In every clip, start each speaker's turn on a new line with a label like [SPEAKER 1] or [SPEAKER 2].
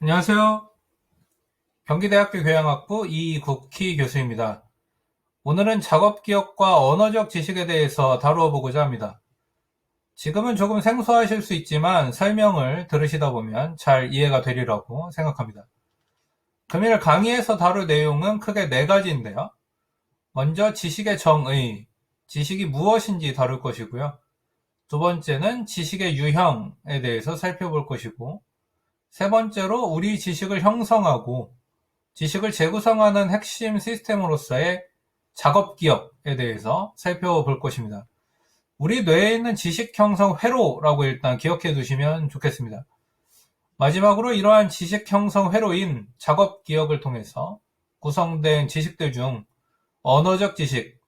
[SPEAKER 1] 안녕하세요. 경기대학교 교양학부 이국희 교수입니다. 오늘은 작업기억과 언어적 지식에 대해서 다루어 보고자 합니다. 지금은 조금 생소하실 수 있지만 설명을 들으시다 보면 잘 이해가 되리라고 생각합니다. 금일 강의에서 다룰 내용은 크게 네 가지인데요. 먼저 지식의 정의, 지식이 무엇인지 다룰 것이고요. 두 번째는 지식의 유형에 대해서 살펴볼 것이고, 세 번째로 우리 지식을 형성하고 지식을 재구성하는 핵심 시스템으로서의 작업 기억에 대해서 살펴볼 것입니다. 우리 뇌에 있는 지식 형성 회로라고 일단 기억해 두시면 좋겠습니다. 마지막으로 이러한 지식 형성 회로인 작업 기억을 통해서 구성된 지식들 중 언어적 지식,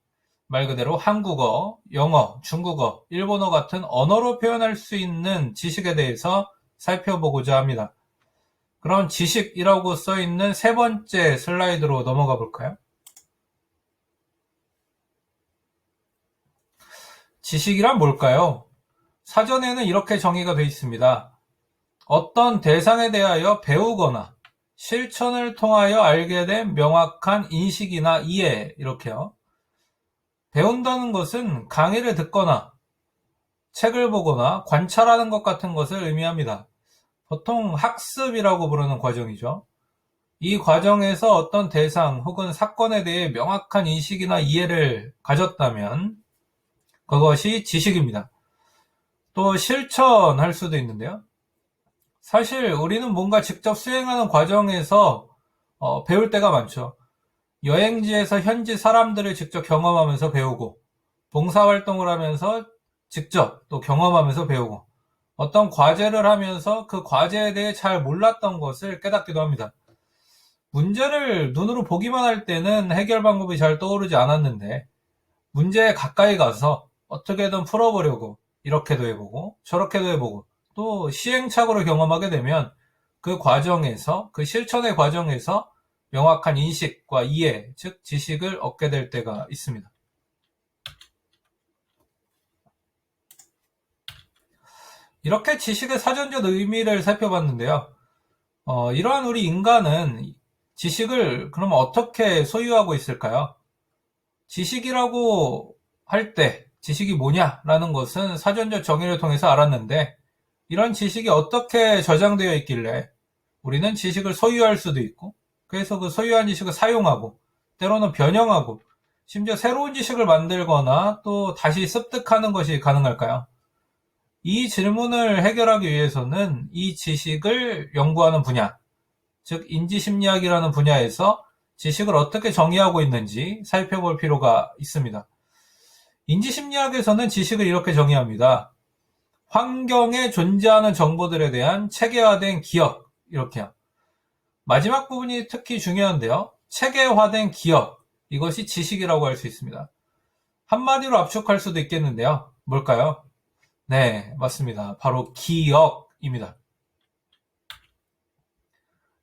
[SPEAKER 1] 말 그대로 한국어, 영어, 중국어, 일본어 같은 언어로 표현할 수 있는 지식에 대해서 살펴보고자 합니다. 그럼 지식이라고 써있는 세 번째 슬라이드로 넘어가 볼까요? 지식이란 뭘까요? 사전에는 이렇게 정의가 되어 있습니다. 어떤 대상에 대하여 배우거나 실천을 통하여 알게 된 명확한 인식이나 이해, 이렇게요. 배운다는 것은 강의를 듣거나 책을 보거나 관찰하는 것 같은 것을 의미합니다. 보통 학습이라고 부르는 과정이죠. 이 과정에서 어떤 대상 혹은 사건에 대해 명확한 인식이나 이해를 가졌다면 그것이 지식입니다. 또 실천할 수도 있는데요. 사실 우리는 뭔가 직접 수행하는 과정에서 배울 때가 많죠. 여행지에서 현지 사람들을 직접 경험하면서 배우고, 봉사활동을 하면서 직접 또 경험하면서 배우고, 어떤 과제를 하면서 그 과제에 대해 잘 몰랐던 것을 깨닫기도 합니다. 문제를 눈으로 보기만 할 때는 해결 방법이 잘 떠오르지 않았는데, 문제에 가까이 가서 어떻게든 풀어보려고 이렇게도 해보고 저렇게도 해보고 또 시행착오를 경험하게 되면 그 과정에서, 그 실천의 과정에서 명확한 인식과 이해, 즉 지식을 얻게 될 때가 있습니다. 이렇게 지식의 사전적 의미를 살펴봤는데요. 이러한 우리 인간은 지식을 그럼 어떻게 소유하고 있을까요? 지식이라고 할 때 지식이 뭐냐라는 것은 사전적 정의를 통해서 알았는데, 이런 지식이 어떻게 저장되어 있길래 우리는 지식을 소유할 수도 있고, 그래서 그 소유한 지식을 사용하고 때로는 변형하고 심지어 새로운 지식을 만들거나 또 다시 습득하는 것이 가능할까요? 이 질문을 해결하기 위해서는 이 지식을 연구하는 분야, 즉 인지심리학이라는 분야에서 지식을 어떻게 정의하고 있는지 살펴볼 필요가 있습니다. 인지심리학에서는 지식을 이렇게 정의합니다. 환경에 존재하는 정보들에 대한 체계화된 기억, 이렇게요. 마지막 부분이 특히 중요한데요. 체계화된 기억, 이것이 지식이라고 할 수 있습니다. 한마디로 압축할 수도 있겠는데요. 뭘까요? 네, 맞습니다. 바로 기억입니다.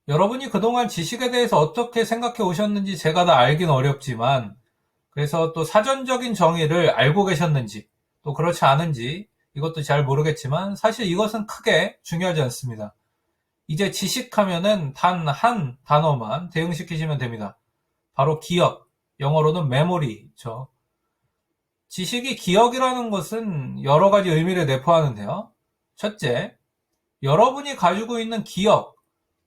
[SPEAKER 1] 여러분이 그동안 지식에 대해서 어떻게 생각해 오셨는지 제가 다 알긴 어렵지만, 그래서 또 사전적인 정의를 알고 계셨는지, 또 그렇지 않은지 이것도 잘 모르겠지만 사실 이것은 크게 중요하지 않습니다. 이제 지식하면은 단 한 단어만 대응시키시면 됩니다. 바로 기억, 영어로는 메모리죠. 지식이 기억이라는 것은 여러 가지 의미를 내포하는데요. 첫째, 여러분이 가지고 있는 기억,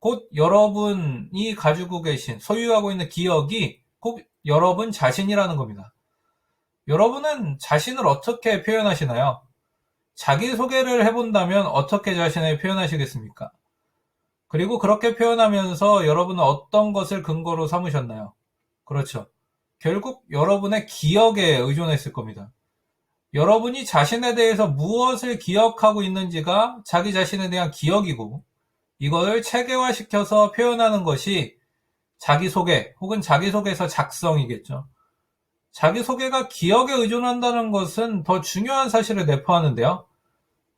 [SPEAKER 1] 곧 여러분이 가지고 계신, 소유하고 있는 기억이 곧 여러분 자신이라는 겁니다. 여러분은 자신을 어떻게 표현하시나요? 자기소개를 해본다면 어떻게 자신을 표현하시겠습니까? 그리고 그렇게 표현하면서 여러분은 어떤 것을 근거로 삼으셨나요? 그렇죠. 결국 여러분의 기억에 의존했을 겁니다. 여러분이 자신에 대해서 무엇을 기억하고 있는지가 자기 자신에 대한 기억이고, 이걸 체계화시켜서 표현하는 것이 자기소개 혹은 자기소개서 작성이겠죠. 자기소개가 기억에 의존한다는 것은 더 중요한 사실을 내포하는데요.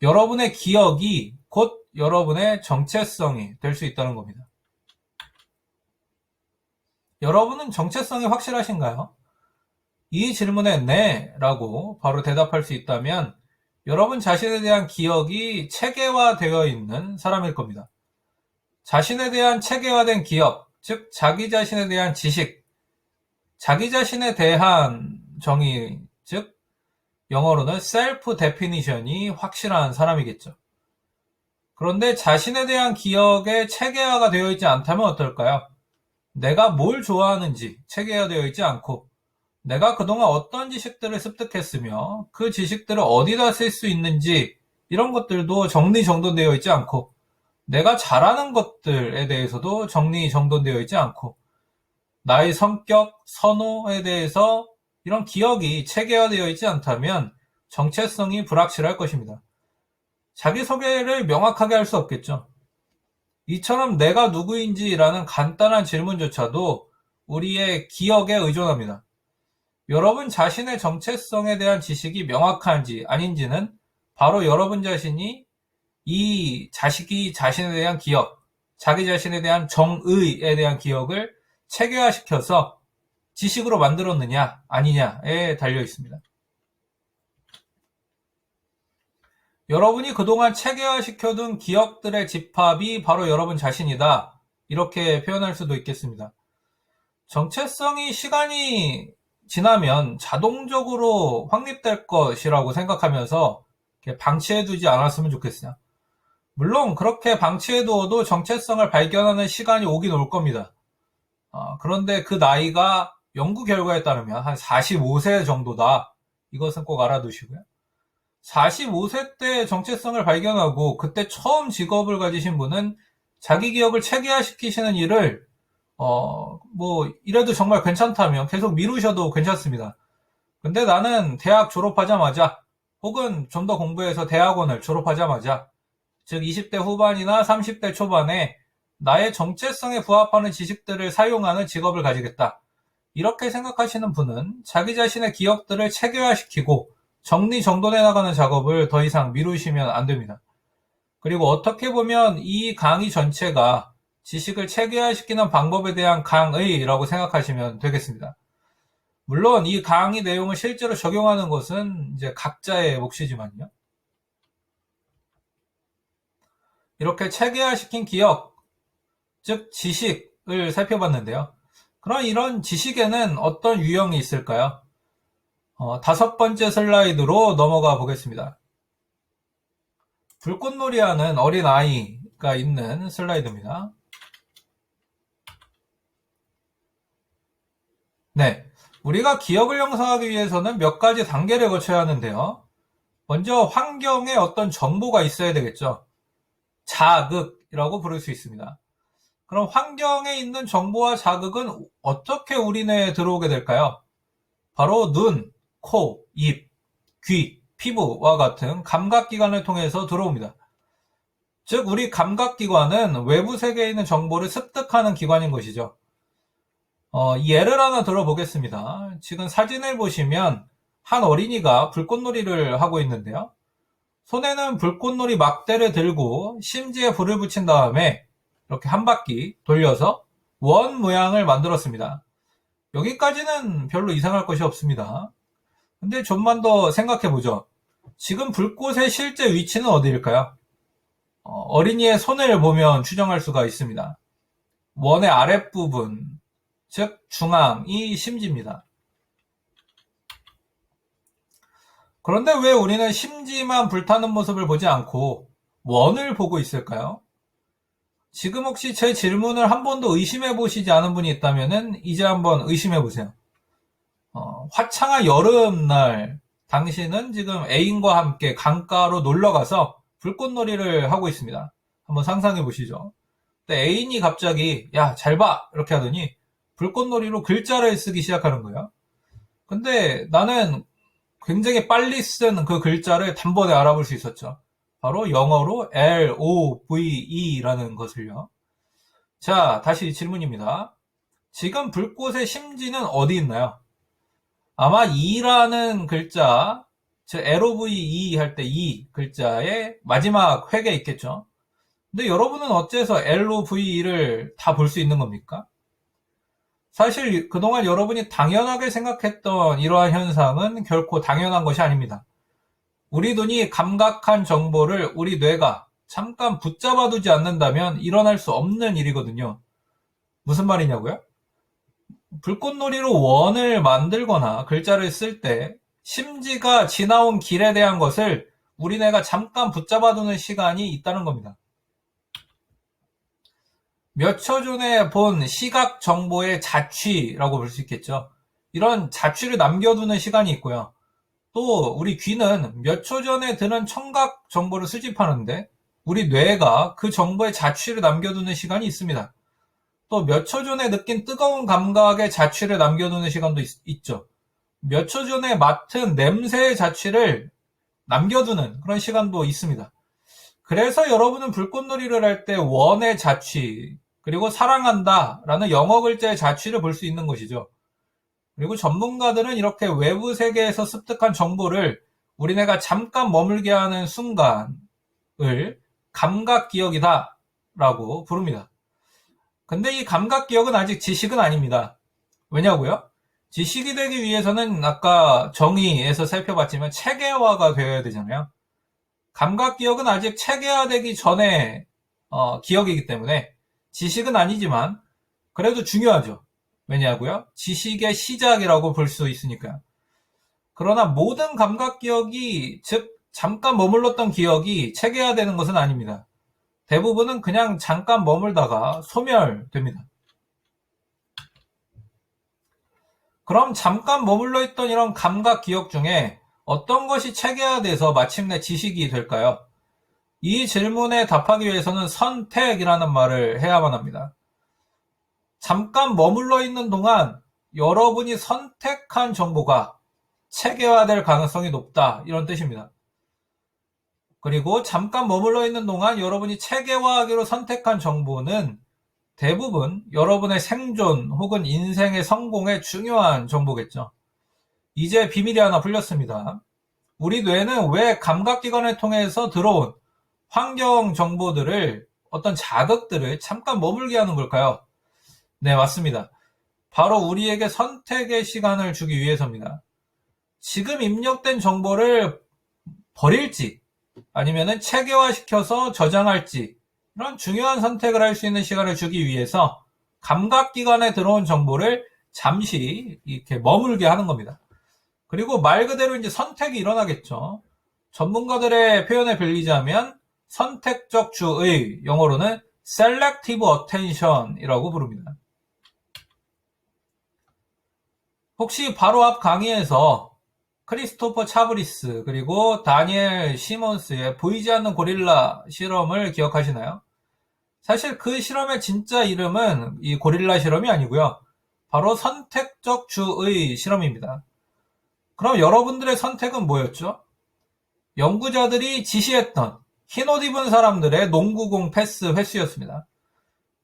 [SPEAKER 1] 여러분의 기억이 곧 여러분의 정체성이 될 수 있다는 겁니다. 여러분은 정체성이 확실하신가요? 이 질문에 네 라고 바로 대답할 수 있다면 여러분 자신에 대한 기억이 체계화되어 있는 사람일 겁니다. 자신에 대한 체계화된 기억, 즉 자기 자신에 대한 지식, 자기 자신에 대한 정의, 즉 영어로는 셀프 데피니션이 확실한 사람이겠죠. 그런데 자신에 대한 기억에 체계화가 되어 있지 않다면 어떨까요? 내가 뭘 좋아하는지 체계화되어 있지 않고 내가 그동안 어떤 지식들을 습득했으며 그 지식들을 어디다 쓸 수 있는지 이런 것들도 정리정돈되어 있지 않고 내가 잘하는 것들에 대해서도 정리정돈되어 있지 않고 나의 성격, 선호에 대해서 이런 기억이 체계화되어 있지 않다면 정체성이 불확실할 것입니다. 자기소개를 명확하게 할 수 없겠죠. 이처럼 내가 누구인지라는 간단한 질문조차도 우리의 기억에 의존합니다. 여러분 자신의 정체성에 대한 지식이 명확한지 아닌지는 바로 여러분 자신이 이 자식이 자신에 대한 기억, 자기 자신에 대한 정의에 대한 기억을 체계화시켜서 지식으로 만들었느냐 아니냐에 달려 있습니다. 여러분이 그동안 체계화시켜둔 기억들의 집합이 바로 여러분 자신이다. 이렇게 표현할 수도 있겠습니다. 정체성이 시간이 지나면 자동적으로 확립될 것이라고 생각하면서 방치해두지 않았으면 좋겠어요. 물론 그렇게 방치해두어도 정체성을 발견하는 시간이 오긴 올 겁니다. 그런데 그 나이가 연구 결과에 따르면 한 45세 정도다. 이것은 꼭 알아두시고요. 45세 때 정체성을 발견하고 그때 처음 직업을 가지신 분은 자기 기억을 체계화시키시는 일을 이래도 정말 괜찮다면 계속 미루셔도 괜찮습니다. 근데 나는 대학 졸업하자마자 혹은 좀 더 공부해서 대학원을 졸업하자마자 즉 20대 후반이나 30대 초반에 나의 정체성에 부합하는 지식들을 사용하는 직업을 가지겠다. 이렇게 생각하시는 분은 자기 자신의 기억들을 체계화시키고 정리정돈해 나가는 작업을 더 이상 미루시면 안 됩니다. 그리고 어떻게 보면 이 강의 전체가 지식을 체계화시키는 방법에 대한 강의라고 생각하시면 되겠습니다. 물론 이 강의 내용을 실제로 적용하는 것은 이제 각자의 몫이지만요. 이렇게 체계화시킨 기억, 즉 지식을 살펴봤는데요. 그럼 이런 지식에는 어떤 유형이 있을까요? 5번째 슬라이드로 넘어가 보겠습니다. 불꽃놀이하는 어린아이가 있는 슬라이드입니다. 네, 우리가 기억을 형성하기 위해서는 몇 가지 단계를 거쳐야 하는데요. 먼저 환경에 어떤 정보가 있어야 되겠죠. 자극이라고 부를 수 있습니다. 그럼 환경에 있는 정보와 자극은 어떻게 우리 뇌에 들어오게 될까요? 바로 눈, 코, 입, 귀, 피부와 같은 감각기관을 통해서 들어옵니다. 즉 우리 감각기관은 외부 세계에 있는 정보를 습득하는 기관인 것이죠. 예를 하나 들어보겠습니다. 지금 사진을 보시면 한 어린이가 불꽃놀이를 하고 있는데요. 손에는 불꽃놀이 막대를 들고 심지에 불을 붙인 다음에 이렇게 한 바퀴 돌려서 원 모양을 만들었습니다. 여기까지는 별로 이상할 것이 없습니다. 근데 좀만 더 생각해보죠. 지금 불꽃의 실제 위치는 어디일까요? 어린이의 손을 보면 추정할 수가 있습니다. 원의 아랫부분, 즉 중앙이 심지입니다. 그런데 왜 우리는 심지만 불타는 모습을 보지 않고 원을 보고 있을까요? 지금 혹시 제 질문을 한 번도 의심해 보시지 않은 분이 있다면 이제 한번 의심해 보세요. 화창한 여름날 당신은 지금 애인과 함께 강가로 놀러가서 불꽃놀이를 하고 있습니다. 한번 상상해 보시죠. 근데 애인이 갑자기 야, 잘 봐! 이렇게 하더니 불꽃놀이로 글자를 쓰기 시작하는 거예요. 근데 나는 굉장히 빨리 쓴 그 글자를 단번에 알아볼 수 있었죠. 바로 영어로 LOVE라는 것을요. 자, 다시 질문입니다. 지금 불꽃의 심지는 어디 있나요? 아마 E라는 글자, 즉 LOVE 할 때 E 글자의 마지막 획에 있겠죠. 근데 여러분은 어째서 LOVE를 다 볼 수 있는 겁니까? 사실 그동안 여러분이 당연하게 생각했던 이러한 현상은 결코 당연한 것이 아닙니다. 우리 눈이 감각한 정보를 우리 뇌가 잠깐 붙잡아두지 않는다면 일어날 수 없는 일이거든요. 무슨 말이냐고요? 불꽃놀이로 원을 만들거나 글자를 쓸 때 심지가 지나온 길에 대한 것을 우리네가 잠깐 붙잡아두는 시간이 있다는 겁니다. 몇 초 전에 본 시각 정보의 자취라고 볼 수 있겠죠. 이런 자취를 남겨두는 시간이 있고요. 또 우리 귀는 몇 초 전에 들은 청각 정보를 수집하는데 우리 뇌가 그 정보의 자취를 남겨두는 시간이 있습니다. 또 몇 초 전에 느낀 뜨거운 감각의 자취를 남겨두는 시간도 있죠. 몇 초 전에 맡은 냄새의 자취를 남겨두는 그런 시간도 있습니다. 그래서 여러분은 불꽃놀이를 할 때 원의 자취, 그리고 사랑한다 라는 영어 글자의 자취를 볼 수 있는 것이죠. 그리고 전문가들은 이렇게 외부 세계에서 습득한 정보를 우리네가 잠깐 머물게 하는 순간을 감각기억이다 라고 부릅니다. 근데 이 감각기억은 아직 지식은 아닙니다. 왜냐고요? 지식이 되기 위해서는 아까 정의에서 살펴봤지만 체계화가 되어야 되잖아요. 감각기억은 아직 체계화되기 전에 기억이기 때문에 지식은 아니지만 그래도 중요하죠. 왜냐고요? 지식의 시작이라고 볼 수 있으니까요. 그러나 모든 감각기억이, 즉 잠깐 머물렀던 기억이 체계화되는 것은 아닙니다. 대부분은 그냥 잠깐 머물다가 소멸됩니다. 그럼 잠깐 머물러 있던 이런 감각 기억 중에 어떤 것이 체계화돼서 마침내 지식이 될까요? 이 질문에 답하기 위해서는 선택이라는 말을 해야만 합니다. 잠깐 머물러 있는 동안 여러분이 선택한 정보가 체계화될 가능성이 높다, 이런 뜻입니다. 그리고 잠깐 머물러 있는 동안 여러분이 체계화하기로 선택한 정보는 대부분 여러분의 생존 혹은 인생의 성공에 중요한 정보겠죠. 이제 비밀이 하나 풀렸습니다. 우리 뇌는 왜 감각기관을 통해서 들어온 환경 정보들을, 어떤 자극들을 잠깐 머물게 하는 걸까요? 네, 맞습니다. 바로 우리에게 선택의 시간을 주기 위해서입니다. 지금 입력된 정보를 버릴지 아니면은 체계화시켜서 저장할지, 이런 중요한 선택을 할 수 있는 시간을 주기 위해서 감각기관에 들어온 정보를 잠시 이렇게 머물게 하는 겁니다. 그리고 말 그대로 이제 선택이 일어나겠죠. 전문가들의 표현에 빌리자면 선택적 주의, 영어로는 selective attention이라고 부릅니다. 혹시 바로 앞 강의에서 크리스토퍼 차브리스 그리고 다니엘 시몬스의 보이지 않는 고릴라 실험을 기억하시나요? 사실 그 실험의 진짜 이름은 이 고릴라 실험이 아니고요. 바로 선택적 주의 실험입니다. 그럼 여러분들의 선택은 뭐였죠? 연구자들이 지시했던 흰 옷 입은 사람들의 농구공 패스 횟수였습니다.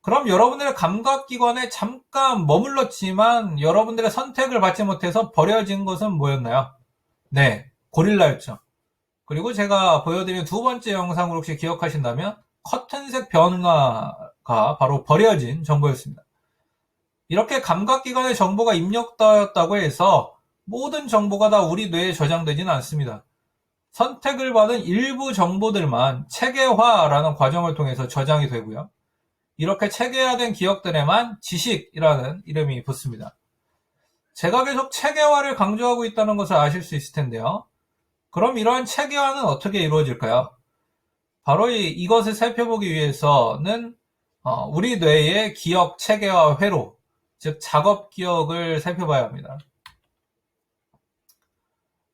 [SPEAKER 1] 그럼 여러분들의 감각기관에 잠깐 머물렀지만 여러분들의 선택을 받지 못해서 버려진 것은 뭐였나요? 네, 고릴라였죠. 그리고 제가 보여드린 두 번째 영상으로 혹시 기억하신다면 커튼색 변화가 바로 버려진 정보였습니다. 이렇게 감각기관의 정보가 입력되었다고 해서 모든 정보가 다 우리 뇌에 저장되지는 않습니다. 선택을 받은 일부 정보들만 체계화라는 과정을 통해서 저장이 되고요. 이렇게 체계화된 기억들에만 지식이라는 이름이 붙습니다. 제가 계속 체계화를 강조하고 있다는 것을 아실 수 있을 텐데요. 그럼 이러한 체계화는 어떻게 이루어질까요? 바로 이것을 살펴보기 위해서는 우리 뇌의 기억 체계화 회로, 즉 작업 기억을 살펴봐야 합니다.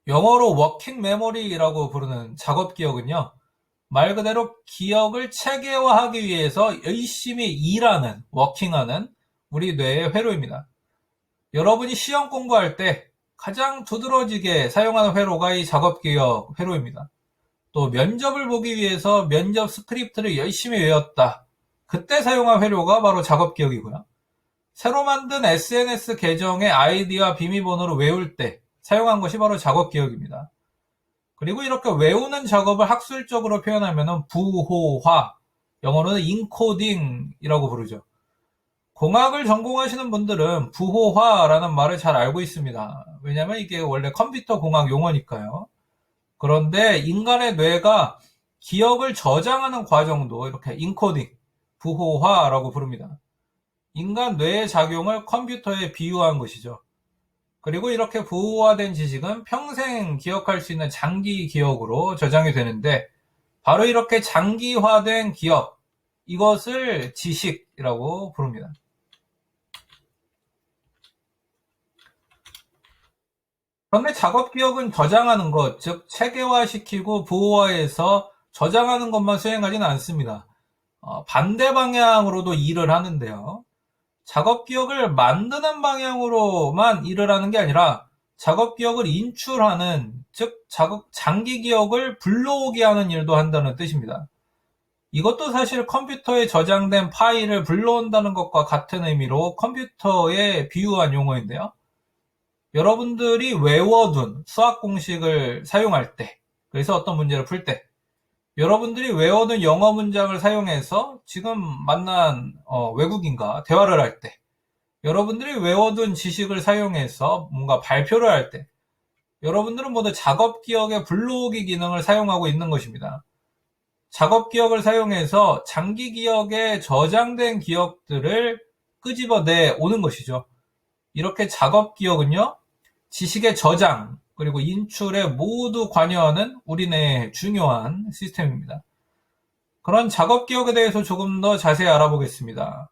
[SPEAKER 1] 영어로 워킹 메모리라고 부르는 작업 기억은요, 말 그대로 기억을 체계화하기 위해서 열심히 일하는, 워킹하는 우리 뇌의 회로입니다. 여러분이 시험 공부할 때 가장 두드러지게 사용하는 회로가 이 작업기억 회로입니다. 또 면접을 보기 위해서 면접 스크립트를 열심히 외웠다. 그때 사용한 회로가 바로 작업기억이고요. 새로 만든 SNS 계정의 아이디와 비밀번호를 외울 때 사용한 것이 바로 작업기억입니다. 그리고 이렇게 외우는 작업을 학술적으로 표현하면 부호화, 영어로는 인코딩이라고 부르죠. 공학을 전공하시는 분들은 부호화라는 말을 잘 알고 있습니다. 왜냐하면 이게 원래 컴퓨터 공학 용어니까요. 그런데 인간의 뇌가 기억을 저장하는 과정도 이렇게 인코딩, 부호화라고 부릅니다. 인간 뇌의 작용을 컴퓨터에 비유한 것이죠. 그리고 이렇게 부호화된 지식은 평생 기억할 수 있는 장기 기억으로 저장이 되는데, 바로 이렇게 장기화된 기억, 이것을 지식이라고 부릅니다. 그런데 작업 기억은 저장하는 것, 즉 체계화시키고 부호화해서 저장하는 것만 수행하지는 않습니다. 반대 방향으로도 일을 하는데요. 작업 기억을 만드는 방향으로만 일을 하는 게 아니라 작업 기억을 인출하는, 즉 장기 기억을 불러오게 하는 일도 한다는 뜻입니다. 이것도 사실 컴퓨터에 저장된 파일을 불러온다는 것과 같은 의미로 컴퓨터에 비유한 용어인데요. 여러분들이 외워둔 수학 공식을 사용할 때, 그래서 어떤 문제를 풀 때, 여러분들이 외워둔 영어 문장을 사용해서 지금 만난 외국인과 대화를 할 때, 여러분들이 외워둔 지식을 사용해서 뭔가 발표를 할 때, 여러분들은 모두 작업 기억의 불러오기 기능을 사용하고 있는 것입니다. 작업 기억을 사용해서 장기 기억에 저장된 기억들을 끄집어내 오는 것이죠. 이렇게 작업 기억은요, 지식의 저장 그리고 인출에 모두 관여하는 우리 뇌의 중요한 시스템입니다. 그런 작업 기억에 대해서 조금 더 자세히 알아보겠습니다.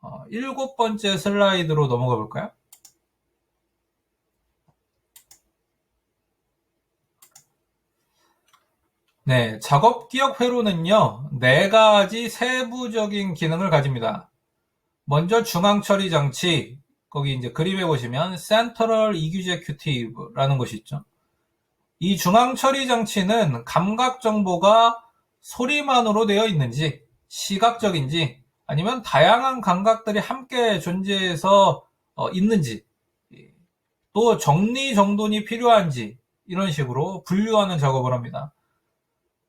[SPEAKER 1] 7번째 슬라이드로 넘어가 볼까요? 네, 작업 기억 회로는요, 4가지 세부적인 기능을 가집니다. 먼저 중앙 처리 장치, 거기 이제 그림에 보시면 Central Executive라는 것이 있죠. 이 중앙 처리 장치는 감각 정보가 소리만으로 되어 있는지, 시각적인지, 아니면 다양한 감각들이 함께 존재해서 있는지, 또 정리정돈이 필요한지, 이런 식으로 분류하는 작업을 합니다.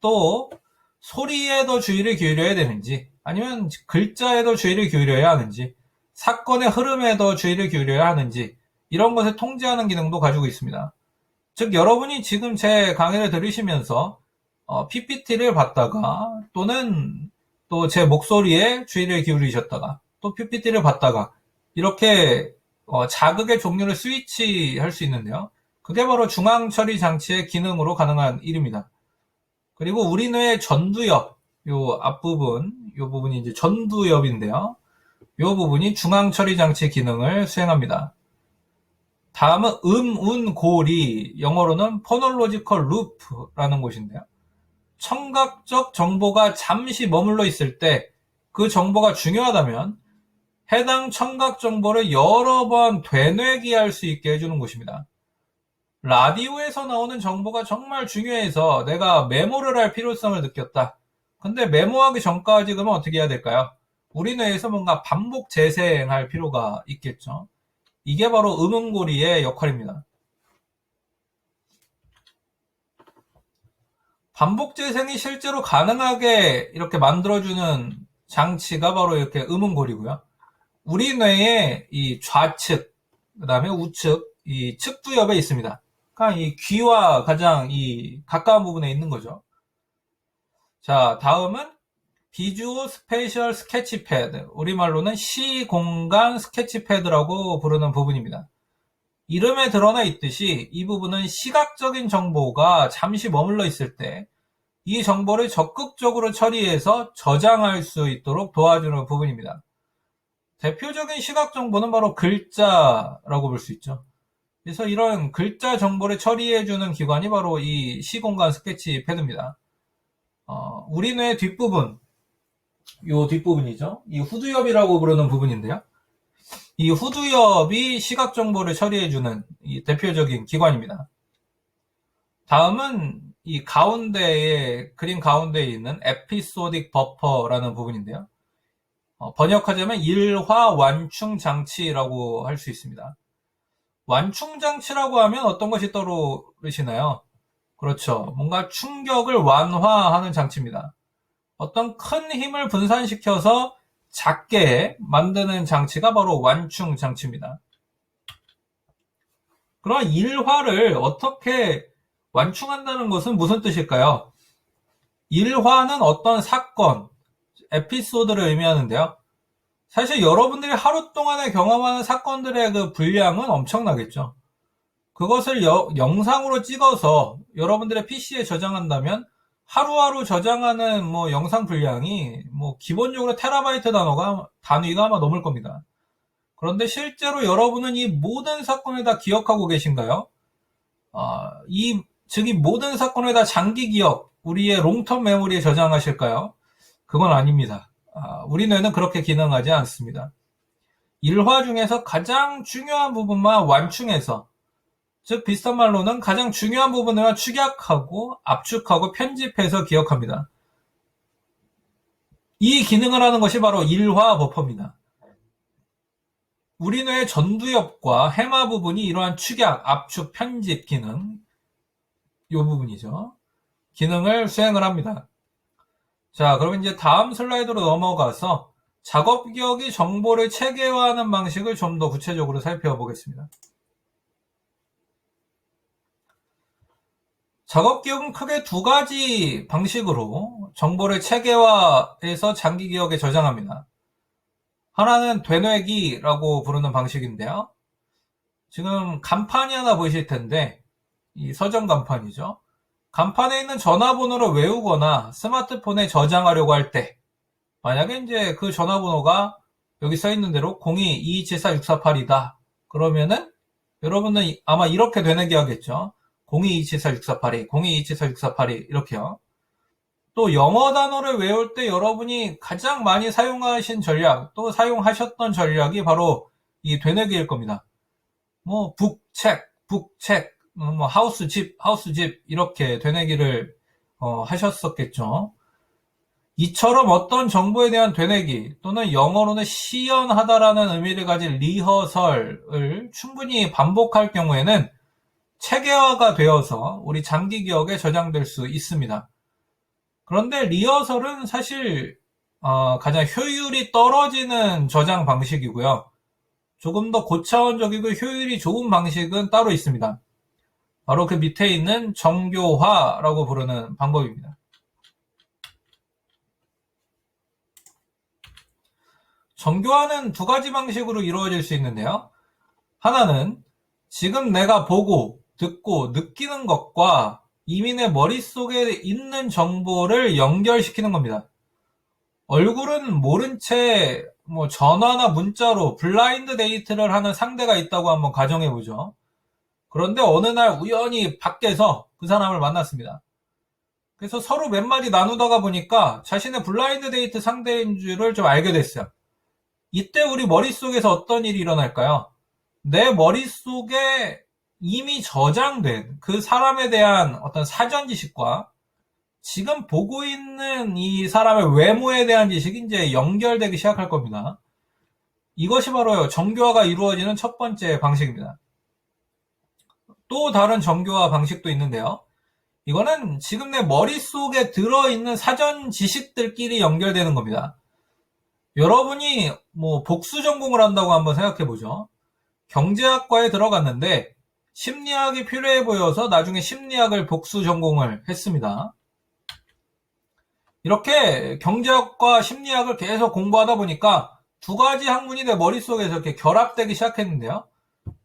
[SPEAKER 1] 또 소리에 더 주의를 기울여야 되는지, 아니면 글자에 더 주의를 기울여야 하는지, 사건의 흐름에 더 주의를 기울여야 하는지, 이런 것을 통제하는 기능도 가지고 있습니다. 즉 여러분이 지금 제 강의를 들으시면서 PPT를 봤다가, 또는 또 제 목소리에 주의를 기울이셨다가, 또 PPT를 봤다가, 이렇게 자극의 종류를 스위치할 수 있는데요. 그게 바로 중앙 처리 장치의 기능으로 가능한 일입니다. 그리고 우리 뇌의 전두엽, 요 앞부분, 요 부분이 이제 전두엽인데요. 요 부분이 중앙 처리 장치 기능을 수행합니다. 다음은 운, 고리, 영어로는 포놀로지컬 루프라는 곳인데요. 청각적 정보가 잠시 머물러 있을 때 그 정보가 중요하다면 해당 청각 정보를 여러 번 되뇌기할 수 있게 해주는 곳입니다. 라디오에서 나오는 정보가 정말 중요해서 내가 메모를 할 필요성을 느꼈다. 근데 메모하기 전까지 그러면 어떻게 해야 될까요? 우리 뇌에서 뭔가 반복 재생할 필요가 있겠죠. 이게 바로 음음고리의 역할입니다. 반복 재생이 실제로 가능하게 이렇게 만들어주는 장치가 바로 이렇게 음음고리고요. 우리 뇌의 이 좌측, 그 다음에 우측, 이 측두엽에 있습니다. 그러니까 이 귀와 가장 이 가까운 부분에 있는 거죠. 자, 다음은 비주어 스페셜 스케치패드, 우리말로는 시공간 스케치패드라고 부르는 부분입니다. 이름에 드러나 있듯이 이 부분은 시각적인 정보가 잠시 머물러 있을 때 이 정보를 적극적으로 처리해서 저장할 수 있도록 도와주는 부분입니다. 대표적인 시각 정보는 바로 글자라고 볼 수 있죠. 그래서 이런 글자 정보를 처리해주는 기관이 바로 이 시공간 스케치 패드입니다. 우리 뇌 뒷부분, 요 뒷부분이죠. 이 후두엽이라고 부르는 부분인데요. 이 후두엽이 시각 정보를 처리해주는 이 대표적인 기관입니다. 다음은 이 그림 가운데에 있는 에피소딕 버퍼라는 부분인데요. 번역하자면 일화 완충 장치라고 할 수 있습니다. 완충 장치라고 하면 어떤 것이 떠오르시나요? 그렇죠. 뭔가 충격을 완화하는 장치입니다. 어떤 큰 힘을 분산시켜서 작게 만드는 장치가 바로 완충 장치입니다. 그럼 일화를 어떻게 완충한다는 것은 무슨 뜻일까요? 일화는 어떤 사건, 에피소드를 의미하는데요. 사실 여러분들이 하루 동안에 경험하는 사건들의 그 분량은 엄청나겠죠. 그것을 영상으로 찍어서 여러분들의 PC에 저장한다면 하루하루 저장하는 영상 분량이 기본적으로 테라바이트 단위가 아마 넘을 겁니다. 그런데 실제로 여러분은 이 모든 사건을 다 기억하고 계신가요? 이 모든 사건을 다 장기 기억, 우리의 롱텀 메모리에 저장하실까요? 그건 아닙니다. 우리 뇌는 그렇게 기능하지 않습니다. 일화 중에서 가장 중요한 부분만 완충해서, 즉 비슷한 말로는 가장 중요한 부분을 축약하고 압축하고 편집해서 기억합니다. 이 기능을 하는 것이 바로 일화 버퍼입니다. 우리 뇌의 전두엽과 해마 부분이 이러한 축약, 압축, 편집 기능, 이 부분이죠. 기능을 수행을 합니다. 자, 그럼 이제 다음 슬라이드로 넘어가서 작업 기억이 정보를 체계화하는 방식을 좀 더 구체적으로 살펴보겠습니다. 작업 기억은 크게 두 가지 방식으로 정보를 체계화해서 장기 기억에 저장합니다. 하나는 되뇌기라고 부르는 방식인데요. 지금 간판이 하나 보이실 텐데, 이 서점 간판이죠. 간판에 있는 전화번호를 외우거나 스마트폰에 저장하려고 할 때, 만약에 이제 그 전화번호가 여기 써 있는 대로 02-2274-6482다. 그러면은 여러분은 아마 이렇게 되뇌기 하겠죠. 02-2274-6482, 02-2274-6482 이렇게요. 또 영어 단어를 외울 때 여러분이 가장 많이 사용하신 전략, 또 사용하셨던 전략이 바로 이 되뇌기일 겁니다. 북책, 하우스, 집 이렇게 되뇌기를 하셨었겠죠. 이처럼 어떤 정보에 대한 되뇌기 또는 영어로는 시연하다라는 의미를 가진 리허설을 충분히 반복할 경우에는 체계화가 되어서 우리 장기 기억에 저장될 수 있습니다. 그런데 리허설은 사실 가장 효율이 떨어지는 저장 방식이고요. 조금 더 고차원적이고 효율이 좋은 방식은 따로 있습니다. 바로 그 밑에 있는 정교화라고 부르는 방법입니다. 정교화는 두 가지 방식으로 이루어질 수 있는데요. 하나는 지금 내가 보고, 듣고, 느끼는 것과 이미 내 머릿속에 있는 정보를 연결시키는 겁니다. 얼굴은 모른 채 전화나 문자로 블라인드 데이트를 하는 상대가 있다고 한번 가정해보죠. 그런데 어느 날 우연히 밖에서 그 사람을 만났습니다. 그래서 서로 몇 마디 나누다가 보니까 자신의 블라인드 데이트 상대인 줄을 좀 알게 됐어요. 이때 우리 머릿속에서 어떤 일이 일어날까요? 내 머릿속에 이미 저장된 그 사람에 대한 어떤 사전 지식과 지금 보고 있는 이 사람의 외모에 대한 지식이 이제 연결되기 시작할 겁니다. 이것이 바로 정교화가 이루어지는 첫 번째 방식입니다. 또 다른 정교화 방식도 있는데요. 이거는 지금 내 머릿속에 들어있는 사전 지식들끼리 연결되는 겁니다. 여러분이 복수 전공을 한다고 한번 생각해보죠. 경제학과에 들어갔는데 심리학이 필요해 보여서 나중에 심리학을 복수 전공을 했습니다. 이렇게 경제학과 심리학을 계속 공부하다 보니까 두 가지 학문이 내 머릿속에서 이렇게 결합되기 시작했는데요.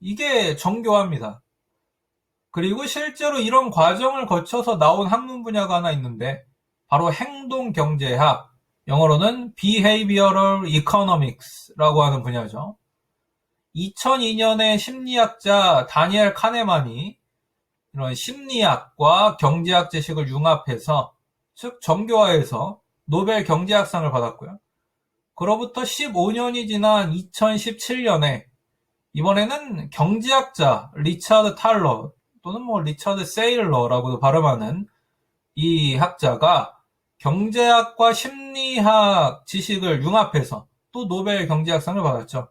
[SPEAKER 1] 이게 정교화입니다. 그리고 실제로 이런 과정을 거쳐서 나온 학문 분야가 하나 있는데 바로 행동경제학, 영어로는 Behavioral Economics라고 하는 분야죠. 2002년에 심리학자 다니엘 카네만이 이런 심리학과 경제학 지식을 융합해서 즉 정교화해서 노벨 경제학상을 받았고요. 그로부터 15년이 지난 2017년에 이번에는 경제학자 리차드 탈러 또는 리차드 세일러라고도 발음하는 이 학자가 경제학과 심리학 지식을 융합해서 또 노벨 경제학상을 받았죠.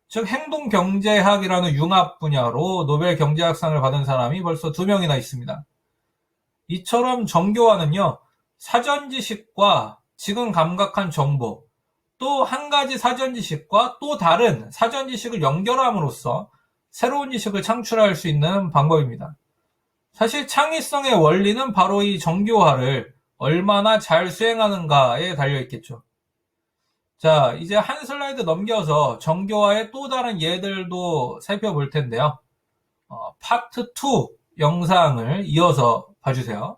[SPEAKER 1] 즉 행동경제학이라는 융합 분야로 노벨 경제학상을 받은 사람이 벌써 2명이나 있습니다. 이처럼 정교화는요. 사전 지식과 지금 감각한 정보, 또 한 가지 사전 지식과 또 다른 사전 지식을 연결함으로써 새로운 지식을 창출할 수 있는 방법입니다. 사실 창의성의 원리는 바로 이 정교화를 얼마나 잘 수행하는가에 달려있겠죠. 자, 이제 한 슬라이드 넘겨서 정교화의 또 다른 예들도 살펴볼 텐데요. 파트 2 영상을 이어서 봐주세요.